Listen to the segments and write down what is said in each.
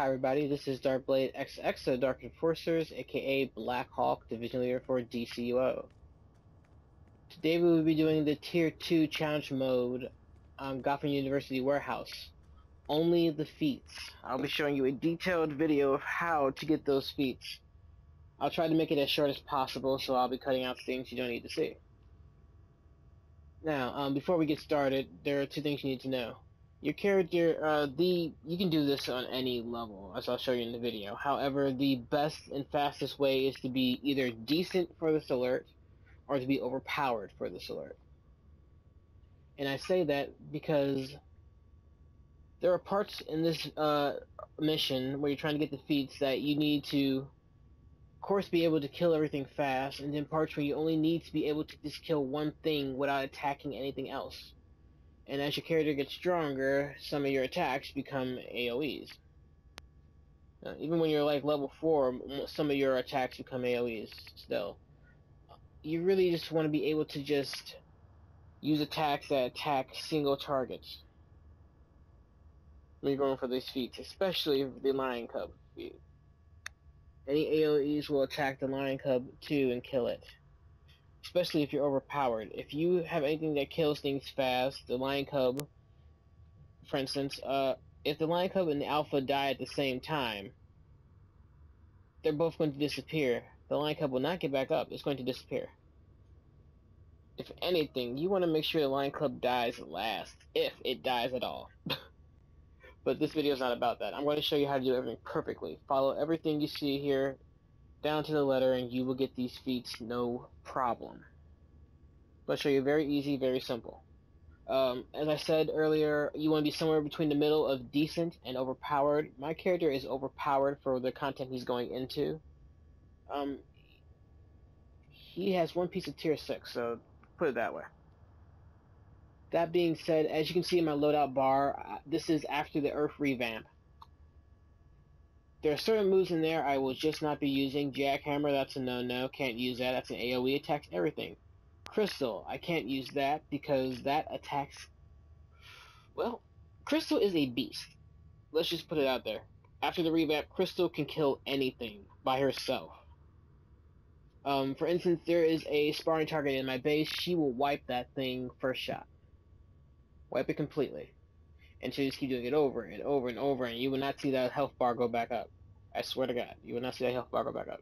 Hi everybody, this is DrkBLADExx, the Dark Enforcers, aka Black Hawk, Division Leader for DCUO. Today we will be doing the Tier 2 Challenge Mode on Gotham University Warehouse. Only the feats. I'll be showing you a detailed video of how to get those feats. I'll try to make it as short as possible, so I'll be cutting out things you don't need to see. Now, before we get started, there are two things you need to know. Your character, you can do this on any level, as I'll show you in the video. However, the best and fastest way is to be either decent for this alert, or to be overpowered for this alert. And I say that because there are parts in this mission where you're trying to get the feats that you need to, of course, be able to kill everything fast, and then parts where you only need to be able to just kill one thing without attacking anything else. And as your character gets stronger, some of your attacks become AoEs. Even when you're like level 4, some of your attacks become AoEs still. You really just want to be able to just use attacks that attack single targets when you're going for these feats, especially the Lion Cub feat. Any AoEs will attack the Lion Cub too and kill it. Especially if you're overpowered. If you have anything that kills things fast, the Lion Cub, for instance, if the Lion Cub and the Alpha die at the same time, they're both going to disappear. The Lion Cub will not get back up. It's going to disappear. If anything, you want to make sure the Lion Cub dies last, if it dies at all. But this video is not about that. I'm going to show you how to do everything perfectly. Follow everything you see here down to the letter, and you will get these feats no problem. I'll show you very easy, very simple. As I said earlier, you want to be somewhere between the middle of decent and overpowered. My character is overpowered for the content he's going into. He has one piece of tier 6, so put it that way. That being said, as you can see in my loadout bar, this is after the Earth revamp. There are certain moves in there I will just not be using. Jackhammer, that's a no-no. Can't use that. That's an AoE. Attacks everything. Crystal, I can't use that because that attacks... Well, Crystal is a beast. Let's just put it out there. After the revamp, Crystal can kill anything by herself. For instance, there is a sparring target in my base. She will wipe that thing first shot. Wipe it completely. And she'll just keep doing it over and over and over, and you will not see that health bar go back up. I swear to God, you will not see that health bar go back up.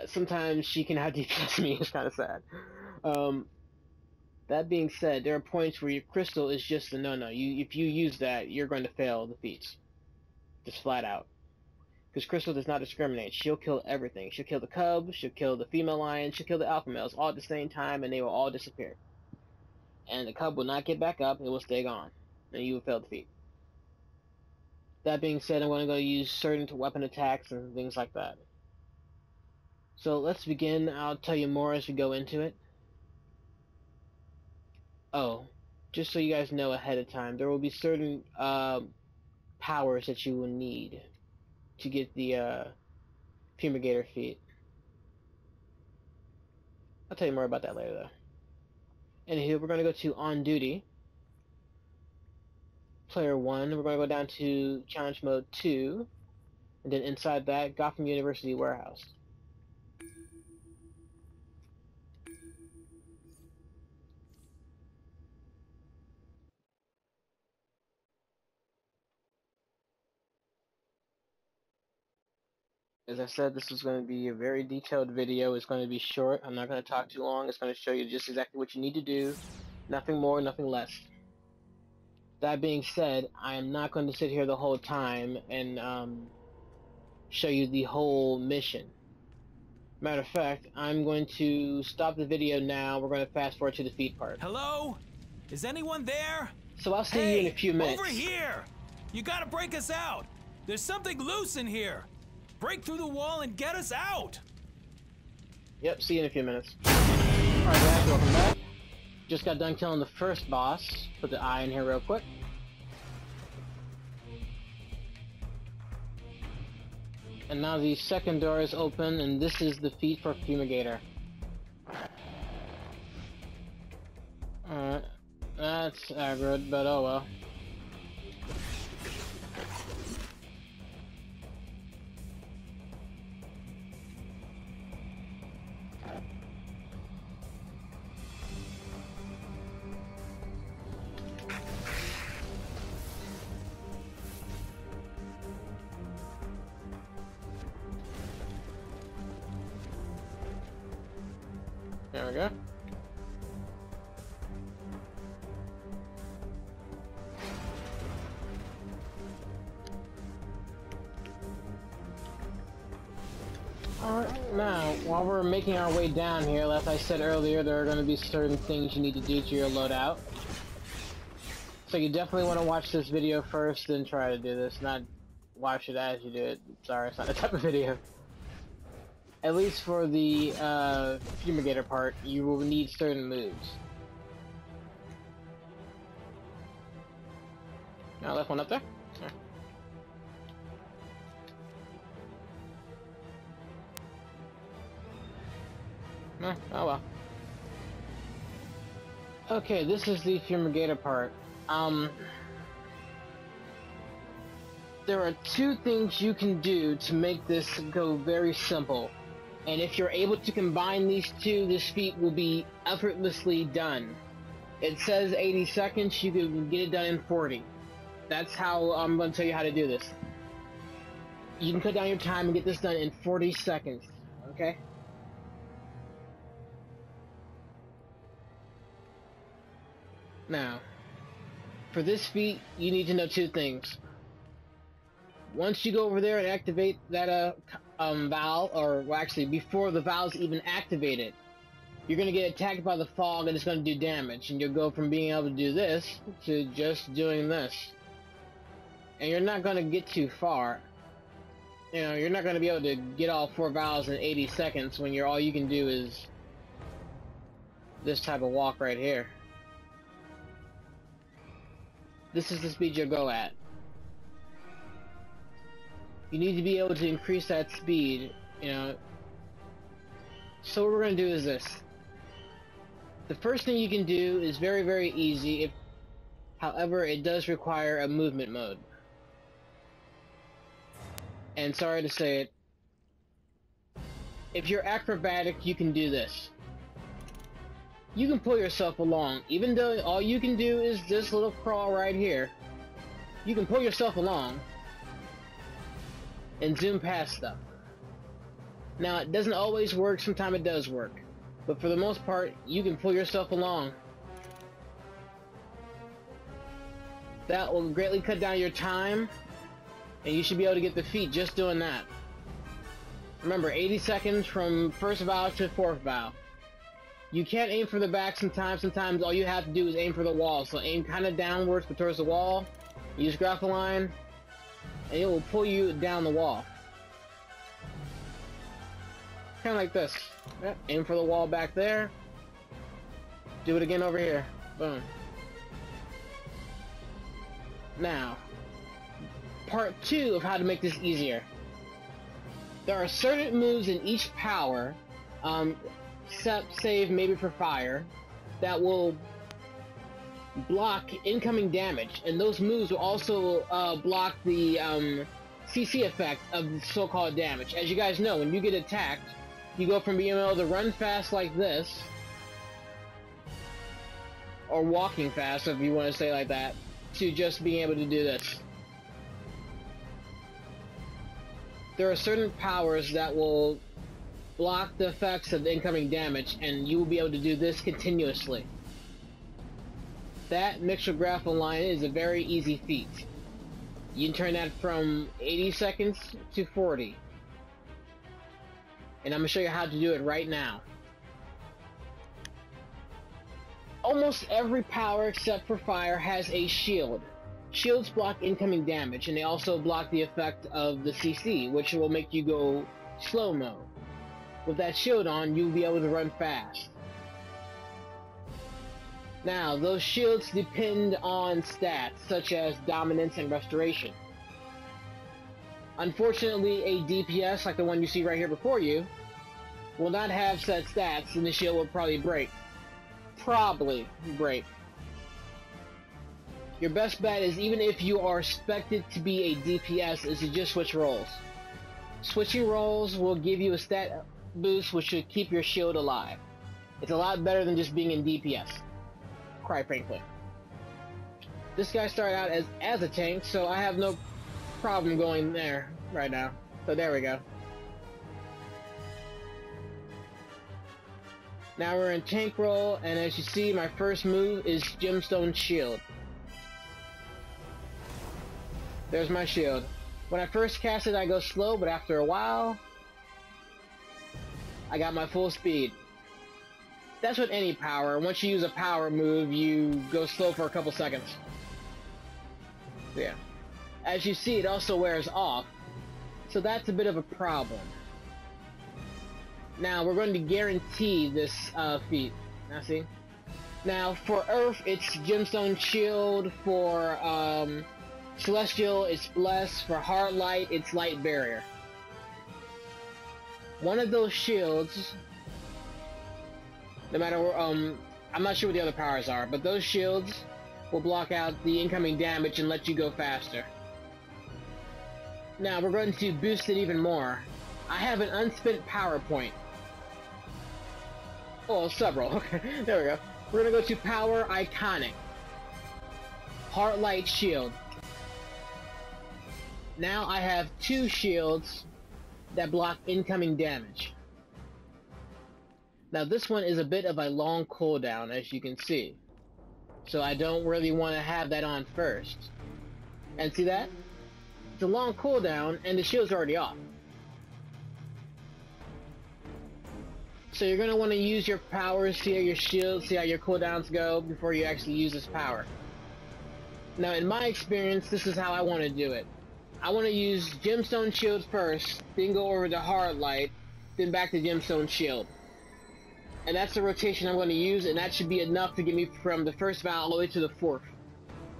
Sometimes she can out DPS me, it's kind of sad. That being said, there are points where your crystal is just a no-no. If you use that, you're going to fail the feats. Just flat out. Because crystal does not discriminate. She'll kill everything. She'll kill the cub, she'll kill the female lion, she'll kill the alpha males all at the same time, and they will all disappear. And the cub will not get back up, it will stay gone. And you will fail the feat. That being said, I'm going to go use certain weapon attacks and things like that. So let's begin. I'll tell you more as we go into it. Oh, just so you guys know ahead of time, there will be certain powers that you will need to get the Fumigator feat. I'll tell you more about that later though. Anywho, we're going to go to On Duty. Player 1, we're going to go down to Challenge Mode 2, and then inside that, Gotham University Warehouse. As I said, this is going to be a very detailed video. It's going to be short. I'm not going to talk too long. It's going to show you just exactly what you need to do. Nothing more, nothing less. That being said, I am not going to sit here the whole time and show you the whole mission. Matter of fact, I'm going to stop the video now. We're going to fast forward to the feat part. Hello? Is anyone there? So I'll see you in a few minutes. Over here! You gotta break us out! There's something loose in here! Break through the wall and get us out! Yep, see you in a few minutes. Alright guys, welcome back. Just got done killing the first boss. Put the eye in here real quick. And now the second door is open, and this is the feat for Fumigator. Alright. That's aggroed, but oh well. There we go. Alright, now, while we're making our way down here, like I said earlier, there are going to be certain things you need to do to your loadout. So you definitely want to watch this video first, then try to do this, not watch it as you do it. Sorry, it's not the type of video. At least for the Fumigator part, you will need certain moves. I left one up there. Sure. Oh well. Okay, this is the Fumigator part. There are two things you can do to make this go very simple. And if you're able to combine these two, this feat will be effortlessly done. It says 80 seconds, you can get it done in 40. That's how I'm going to tell you how to do this. You can cut down your time and get this done in 40 seconds, okay? Now, for this feat, you need to know two things. Once you go over there and activate that valve, or well, actually before the valve's even activated, you're going to get attacked by the fog and it's going to do damage, and you'll go from being able to do this to just doing this. And you're not going to get too far. You know, you're not going to be able to get all 4 valves in 80 seconds when all you can do is this type of walk right here. This is the speed you'll go at. You need to be able to increase that speed, you know. So what we're going to do is this. The first thing you can do is very, very easy. However, it does require a movement mode. And sorry to say it, if you're acrobatic, you can do this. You can pull yourself along, even though all you can do is this little crawl right here. You can pull yourself along and zoom past stuff. Now, it doesn't always work, sometimes it does work. But for the most part, you can pull yourself along. That will greatly cut down your time, and you should be able to get the feat just doing that. Remember, 80 seconds from first valve to fourth valve. You can't aim for the back sometimes. Sometimes all you have to do is aim for the wall. So aim kind of downwards but towards the wall. Use grapple line, and it will pull you down the wall. Kind of like this. Yeah, aim for the wall back there. Do it again over here. Boom. Now, part 2 of how to make this easier. There are certain moves in each power, except save maybe for fire, that will block incoming damage, and those moves will also block the CC effect of the so-called damage. As you guys know, when you get attacked, you go from being able to run fast like this, or walking fast if you want to say like that, to just being able to do this. There are certain powers that will block the effects of incoming damage, and you will be able to do this continuously. That mixture grapple line is a very easy feat. You can turn that from 80 seconds to 40. And I'm going to show you how to do it right now. Almost every power except for fire has a shield. Shields block incoming damage, and they also block the effect of the CC, which will make you go slow-mo. With that shield on, you'll be able to run fast. Now, those shields depend on stats, such as dominance and restoration. Unfortunately, a DPS, like the one you see right here before you, will not have set stats, and the shield will probably break. Your best bet is, even if you are expected to be a DPS, is to just switch roles. Switching roles will give you a stat boost which should keep your shield alive. It's a lot better than just being in DPS, quite frankly. This guy started out as a tank, so I have no problem going there right now. So there we go. Now we're in tank roll, and as you see, my first move is Gemstone Shield. There's my shield. When I first cast it, I go slow, but after a while, I got my full speed. That's with any power. Once you use a power move, you go slow for a couple seconds. Yeah. As you see, it also wears off, so that's a bit of a problem. Now, we're going to guarantee this feat. Now, see? Now, for Earth, it's Gemstone Shield. For Celestial, it's Bless. For Heartlight, it's Light Barrier. One of those shields, no matter where, I'm not sure what the other powers are, but those shields will block out the incoming damage and let you go faster. Now, we're going to boost it even more. I have an unspent power point. Oh, several. Okay, there we go. We're gonna go to Power Iconic. Heartlight Shield. Now I have 2 shields that block incoming damage. Now this one is a bit of a long cooldown, as you can see. So I don't really want to have that on first. And see that? It's a long cooldown, and the shield's already off. So you're going to want to use your powers, see how your shields, see how your cooldowns go before you actually use this power. Now in my experience, this is how I want to do it. I want to use Gemstone Shield first, then go over to Heartlight, then back to Gemstone Shield. And that's the rotation I'm going to use, and that should be enough to get me from the first vow all the way to the 4th.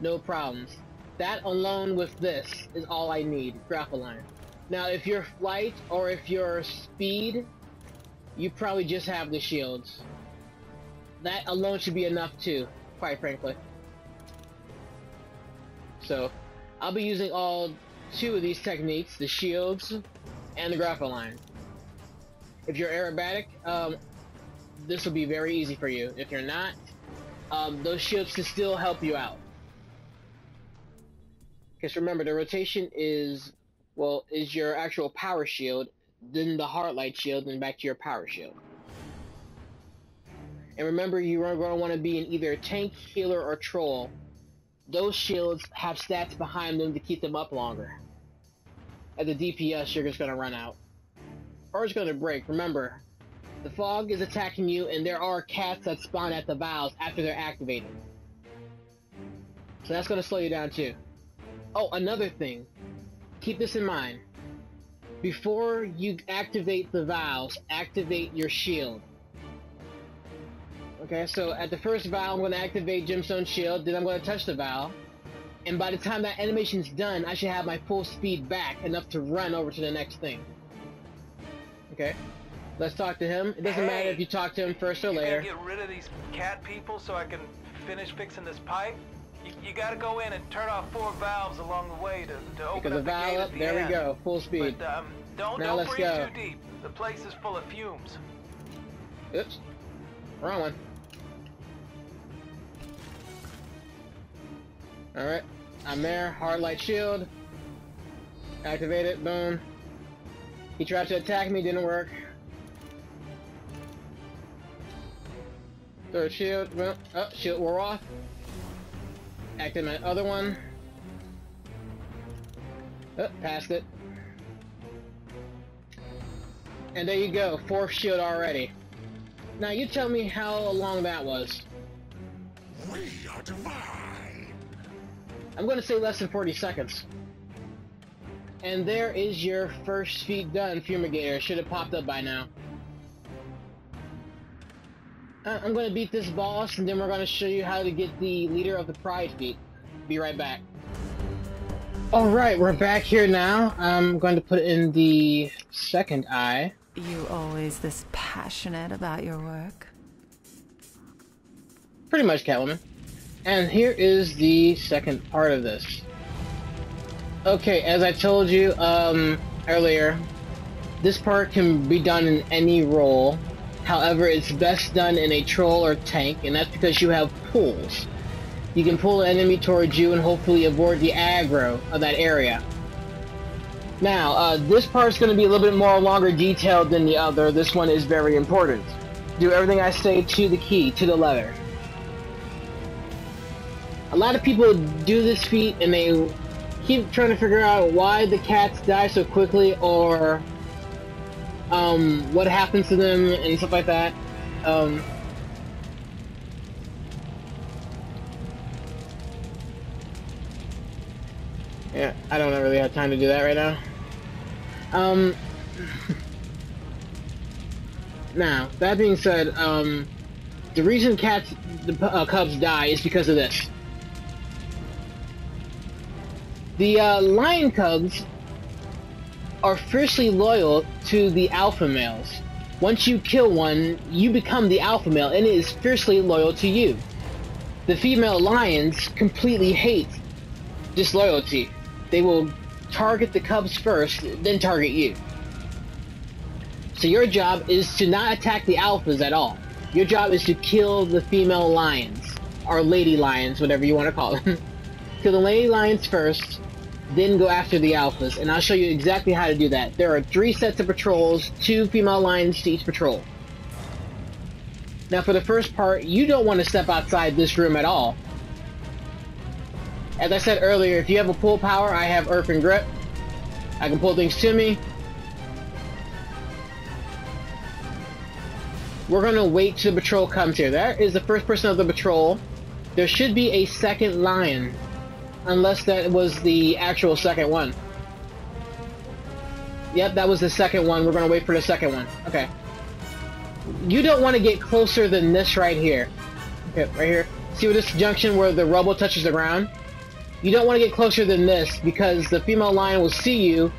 No problems. That alone with this is all I need, grapple line. Now if you're flight or if you're speed, you probably just have the shields. That alone should be enough too, quite frankly. So, I'll be using all 2 of these techniques, the shields and the grapple line. If you're aerobatic, this will be very easy for you. If you're not, those shields can still help you out. Because remember, the rotation is your actual power shield, then the Heartlight shield, then back to your power shield. And remember, you are going to want to be in either tank, healer, or troll. Those shields have stats behind them to keep them up longer. At the DPS, you're just going to run out. Or it's going to break. Remember, the fog is attacking you, and there are cats that spawn at the valves after they're activated. So that's going to slow you down too. Oh, another thing. Keep this in mind. Before you activate the valves, activate your shield. Okay, so at the first valve, I'm going to activate Gemstone Shield, then I'm going to touch the valve. And by the time that animation's done, I should have my full speed back, enough to run over to the next thing. Okay, let's talk to him. It doesn't matter if you talk to him first or later. You gotta get rid of these cat people so I can finish fixing this pipe? You gotta go in and turn off 4 valves along the way to open up the gate at the there end. we go, full speed. But don't breathe too deep. The place is full of fumes. Oops, wrong one. Alright, I'm there, Heartlight Shield. Activate it, boom. He tried to attack me, didn't work. Third shield, boom. Oh, shield wore off. Activate my other one. Oh, passed it. And there you go, 4th shield already. Now you tell me how long that was. We are divine. I'm going to say less than 40 seconds. And there is your first feat done, Fumigator. Should have popped up by now. I'm going to beat this boss, and then we're going to show you how to get the leader of the Pride feat. Be right back. Alright, we're back here now. I'm going to put in the second eye. You always this passionate about your work? Pretty much, Catwoman. And here is the second part of this. Okay, as I told you earlier, this part can be done in any role. However, it's best done in a troll or tank, and that's because you have pulls. You can pull an enemy towards you and hopefully avoid the aggro of that area. Now, this part's going to be a little bit more longer detailed than the other. This one is very important. Do everything I say to the key, to the letter. A lot of people do this feat and they keep trying to figure out why the cats die so quickly, or what happens to them and stuff like that. Yeah, I don't really have time to do that right now. Now, that being said, the reason the cubs die is because of this. The lion cubs are fiercely loyal to the alpha males. Once you kill one, you become the alpha male, and it is fiercely loyal to you. The female lions completely hate disloyalty. They will target the cubs first, then target you. So your job is to not attack the alphas at all. Your job is to kill the female lions, or lady lions, whatever you want to call them. Kill the lady lions first, then go after the alphas, and I'll show you exactly how to do that. There are 3 sets of patrols, 2 female lions to each patrol. Now for the first part, you don't want to step outside this room at all. As I said earlier, if you have a pull power, I have Earth and Grip. I can pull things to me. We're gonna wait till the patrol comes here. That is the first person of the patrol. There should be a second lion, unless that was the actual second one. Yep, that was the second one. We're gonna wait for the second one. Okay. You don't want to get closer than this right here. Okay, right here. See where this junction where the rubble touches the ground? You don't want to get closer than this, because the female lion will see you,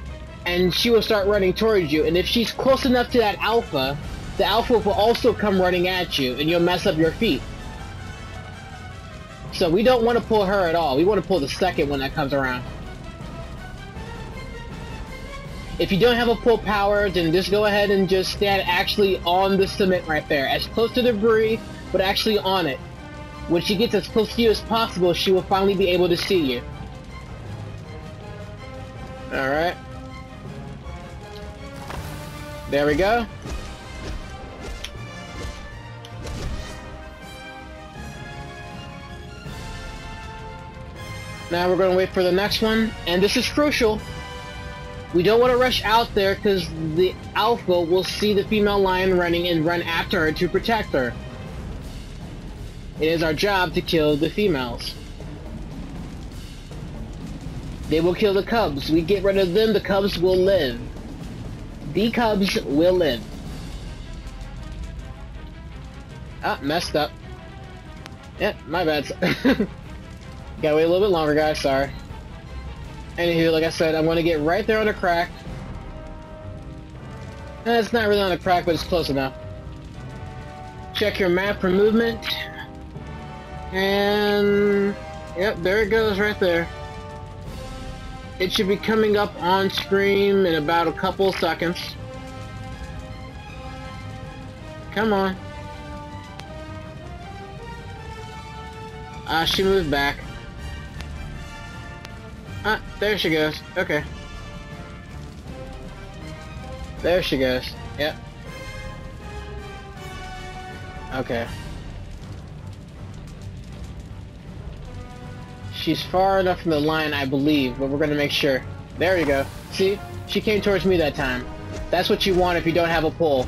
and she will start running towards you. And if she's close enough to that alpha, the alpha will also come running at you, and you'll mess up your feet. So we don't want to pull her at all. We want to pull the second one that comes around. If you don't have a pull power, then just go ahead and just stand actually on the cement right there. As close to the debris, but actually on it. When she gets as close to you as possible, she will finally be able to see you. Alright. There we go. Now we're going to wait for the next one, and this is crucial. We don't want to rush out there because the alpha will see the female lion running and run after her to protect her. It is our job to kill the females. They will kill the cubs. We get rid of them, the cubs will live. The cubs will live. Ah, messed up. Yeah, my bad. Gotta wait a little bit longer, guys, sorry. Anywho, like I said, I'm gonna get right there on the crack. It's not really on the crack, but it's close enough. Check your map for movement. And... yep, there it goes right there. It should be coming up on screen in about a couple seconds. Come on. Ah, she moved back. Ah, there she goes. Okay. There she goes. Yep. Okay. She's far enough from the line, I believe, but we're gonna make sure. There you go. See? She came towards me that time. That's what you want if you don't have a pull.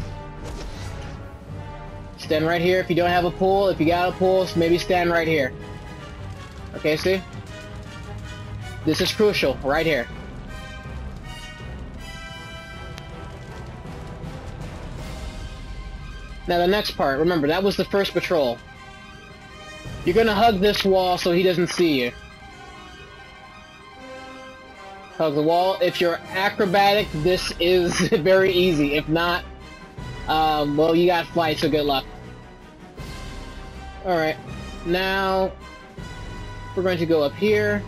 Stand right here if you don't have a pull. If you got a pull, maybe stand right here. Okay, see? This is crucial, right here. Now the next part, remember, that was the first patrol. You're gonna hug this wall so he doesn't see you. Hug the wall. If you're acrobatic, this is very easy. If not, well, you got flight, so good luck. Alright, now we're going to go up here,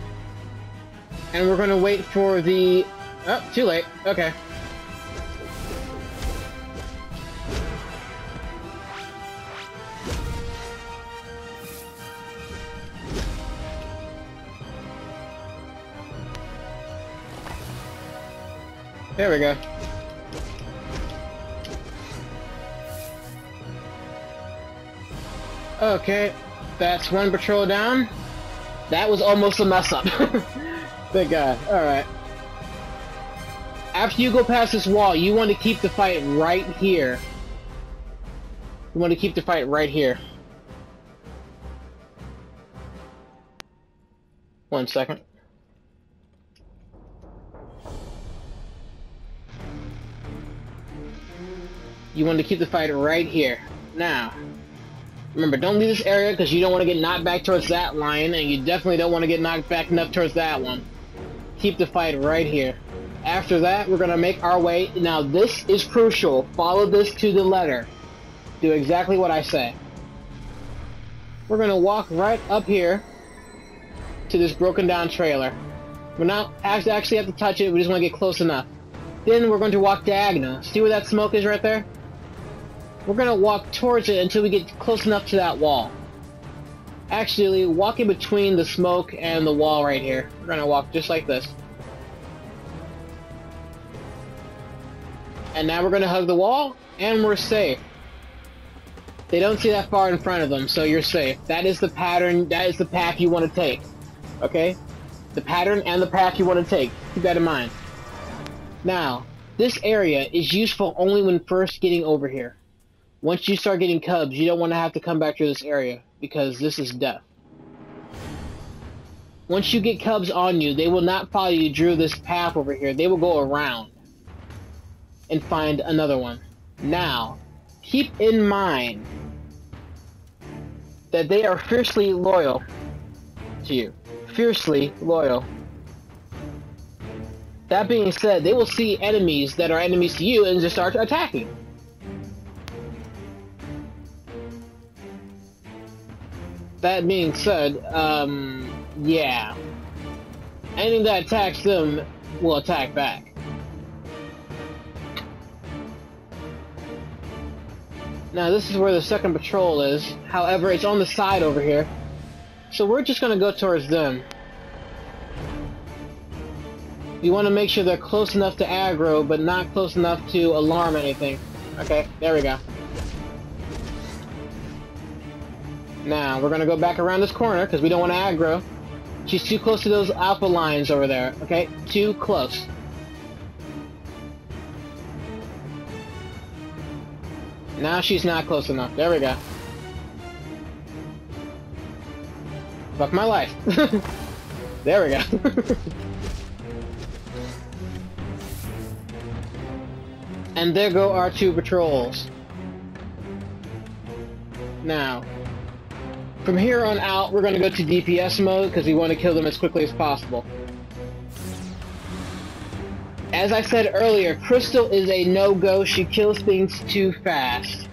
and we're going to wait for the... oh, too late. Okay. There we go. Okay, that's one patrol down. That was almost a mess up. Thank God. Alright. After you go past this wall, you want to keep the fight right here. You want to keep the fight right here. 1 second. You want to keep the fight right here. Now, remember, don't leave this area because you don't want to get knocked back towards that line, and you definitely don't want to get knocked back enough towards that one. Keep the fight right here. After that, we're going to make our way. Now, this is crucial. Follow this to the letter. Do exactly what I say. We're going to walk right up here to this broken down trailer. We're not actually have to touch it, we just want to get close enough. Then we're going to walk diagonal. See where that smoke is right there? We're going to walk towards it until we get close enough to that wall. Actually, walk in between the smoke and the wall right here. We're going to walk just like this. And now we're going to hug the wall, and we're safe. They don't see that far in front of them, so you're safe. That is the pattern, that is the path you want to take. Okay? The pattern and the path you want to take. Keep that in mind. Now, this area is useful only when first getting over here. Once you start getting cubs, you don't want to have to come back to this area, because this is death. Once you get cubs on you, they will not follow you through this path over here. They will go around and find another one. Now, keep in mind that they are fiercely loyal to you. Fiercely loyal. That being said, they will see enemies that are enemies to you and just start attacking. That being said, yeah. Anything that attacks them will attack back. Now this is where the second patrol is. However, it's on the side over here. So we're just gonna go towards them. You want to make sure they're close enough to aggro, but not close enough to alarm anything. Okay, there we go. Now, we're gonna go back around this corner, because we don't want to aggro. She's too close to those alpha lines over there, okay? Too close. Now she's not close enough. There we go. Fuck my life. There we go. And there go our two patrols. Now, from here on out, we're going to go to DPS mode because we want to kill them as quickly as possible. As I said earlier, Crystal is a no-go. She kills things too fast.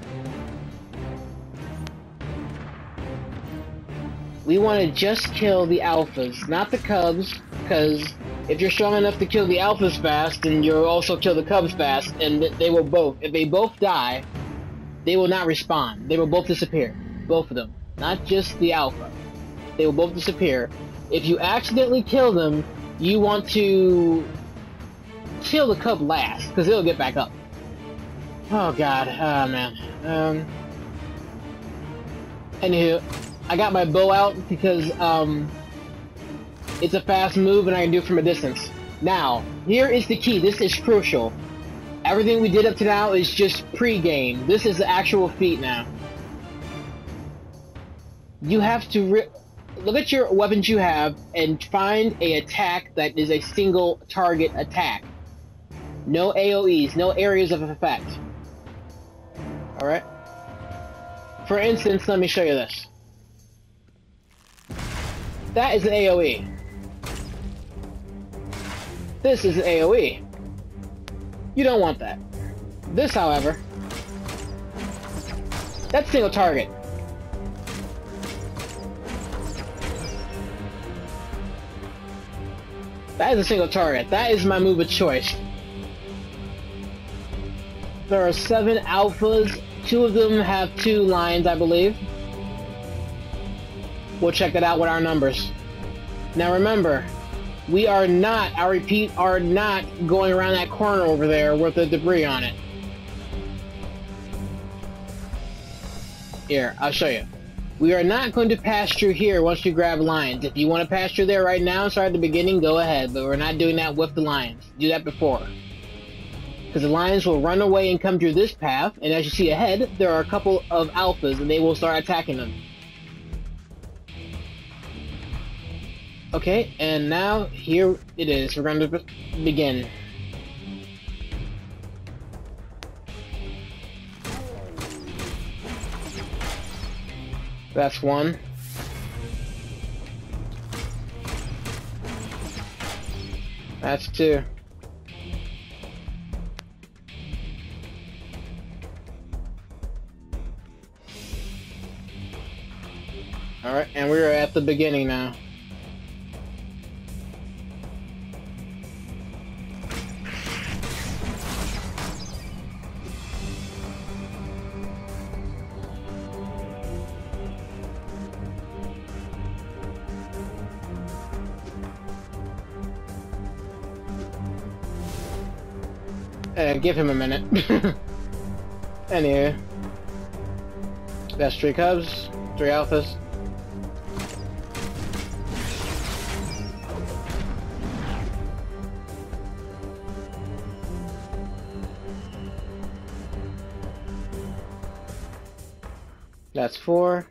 We want to just kill the alphas, not the cubs, because if you're strong enough to kill the alphas fast, then you'll also kill the cubs fast, and they will both. If they both die, they will not respawn. They will both disappear. Both of them. Not just the alpha. They will both disappear. If you accidentally kill them, you want to kill the cub last, because it'll get back up. Oh god, oh man. Anywho, I got my bow out because, it's a fast move and I can do it from a distance. Now, here is the key. This is crucial. Everything we did up to now is just pre-game. This is the actual feat now. You have to look at your weapons you have and find an attack that is a single target attack. No AoEs, no areas of effect. Alright? For instance, let me show you this. That is an AoE. This is an AoE. You don't want that. This, however, that's single target. That is a single target. That is my move of choice. There are 7 alphas. 2 of them have 2 lines, I believe. We'll check that out with our numbers. Now remember, we are not, I repeat, are not going around that corner over there with the debris on it. Here, I'll show you. We are not going to pass through here once we grab lions. If you want to pass through there right now and start at the beginning, go ahead. But we're not doing that with the lions. Do that before. Because the lions will run away and come through this path, and as you see ahead, there are a couple of alphas, and they will start attacking them. Okay, and now here it is. We're going to begin. That's one. That's two. Alright, and we're at the beginning now. Give him a minute. Anyway. That's 3 cubs, 3 alphas. That's 4.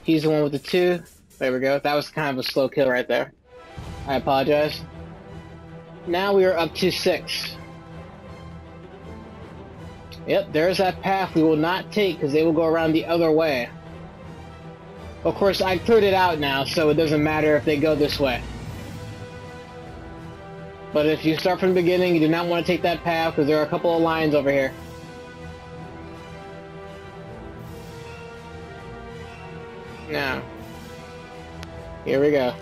He's the one with the 2. There we go. That was kind of a slow kill right there. I apologize. Now we are up to 6. Yep, there's that path we will not take because they will go around the other way. Of course, I cleared it out now, so it doesn't matter if they go this way. But if you start from the beginning, you do not want to take that path because there are a couple of lions over here. Now, here we go.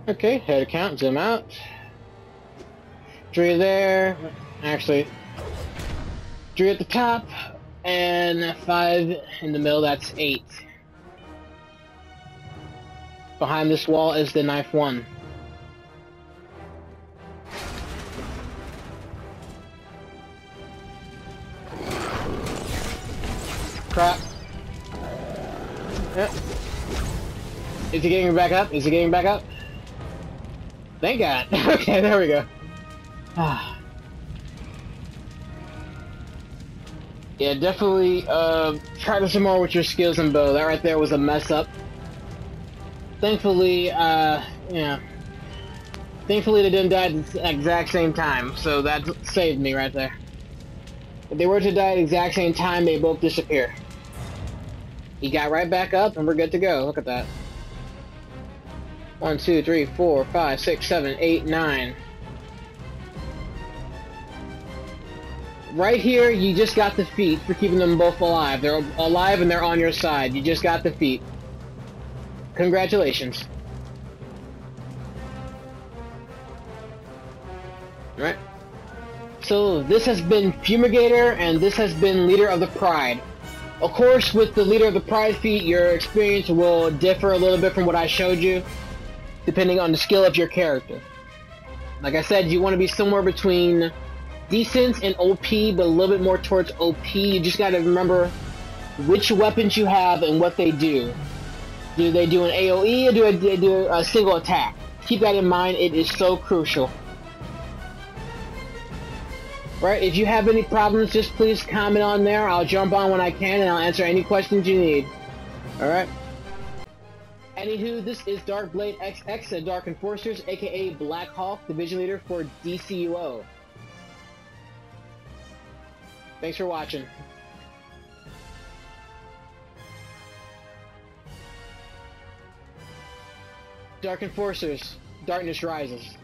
Okay, head count, zoom out. 3 there. Actually, 3 at the top, and 5 in the middle, that's 8. Behind this wall is the knife 1. Crap. Yep. Is he getting back up? Is he getting back up? Thank God. Okay, there we go. Yeah, definitely practice some more with your skills and bow. That right there was a mess up. Thankfully, yeah. Thankfully they didn't die at the exact same time, so that saved me right there. If they were to die at the exact same time, they both disappear. He got right back up and we're good to go. Look at that. 1, 2, 3, 4, 5, 6, 7, 8, 9. Right here, you just got the feat for keeping them both alive. They're alive and they're on your side. You just got the feat. Congratulations. Alright. So, this has been Fumigator, and this has been Leader of the Pride. Of course, with the Leader of the Pride feat, your experience will differ a little bit from what I showed you, depending on the skill of your character. Like I said, you want to be somewhere between decent and OP, but a little bit more towards OP. You just gotta remember which weapons you have and what they do. Do they do an AoE or do they do a single attack? Keep that in mind, it is so crucial. Right, if you have any problems, just please comment on there. I'll jump on when I can and I'll answer any questions you need. Alright? Anywho, this is DrkBLADExx, the Dark Enforcers, aka Black Hawk, Division Leader for DCUO. Thanks for watching. Dark Enforcers, darkness rises.